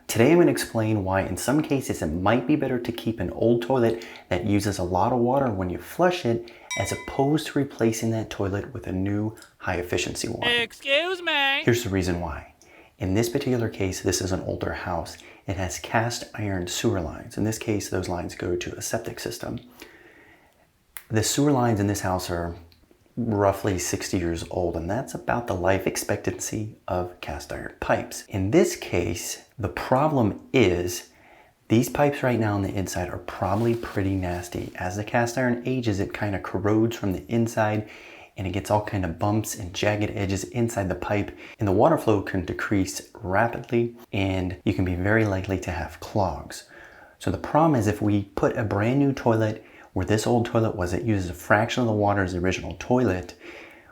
Today I'm going to explain why in some cases it might be better to keep an old toilet that uses a lot of water when you flush it as opposed to replacing that toilet with a new high efficiency one. Excuse me. Here's the reason why. In this particular case, this is an older house. It has cast iron sewer lines. In this case, those lines go to a septic system. The sewer lines in this house are roughly 60 years old, and that's about the life expectancy of cast iron pipes. In this case, the problem is these pipes right now on the inside are probably pretty nasty. As the cast iron ages, it kind of corrodes from the inside and it gets all kind of bumps and jagged edges inside the pipe, and the water flow can decrease rapidly and you can be very likely to have clogs. So the problem is if we put a brand new toilet where this old toilet was, it uses a fraction of the water as the original toilet.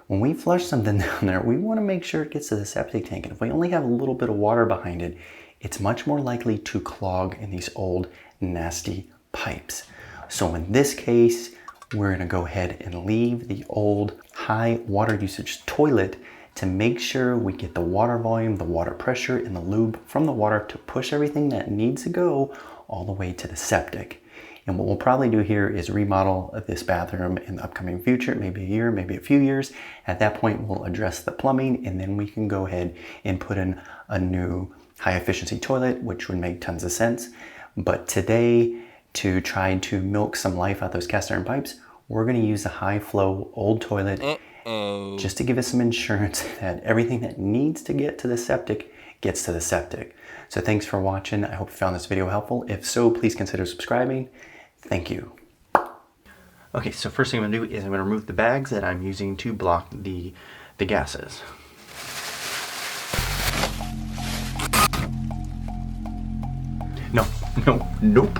When we flush something down there, we want to make sure it gets to the septic tank. And if we only have a little bit of water behind it, it's much more likely to clog in these old nasty pipes. So in this case, we're going to go ahead and leave the old high water usage toilet to make sure we get the water volume, the water pressure, and the lube from the water to push everything that needs to go all the way to the septic. And what we'll probably do here is remodel this bathroom in the upcoming future, maybe a year, maybe a few years. At that point, we'll address the plumbing, and then we can go ahead and put in a new high efficiency toilet, which would make tons of sense. But today, to try to milk some life out those cast iron pipes, we're going to use the high flow old toilet just to give us some insurance that everything that needs to get to the septic gets to the septic. So thanks for watching. I hope you found this video helpful. If so, please consider subscribing. Thank you. Okay, so first thing I'm going to do is I'm going to remove the bags that I'm using to block the gases. No, nope.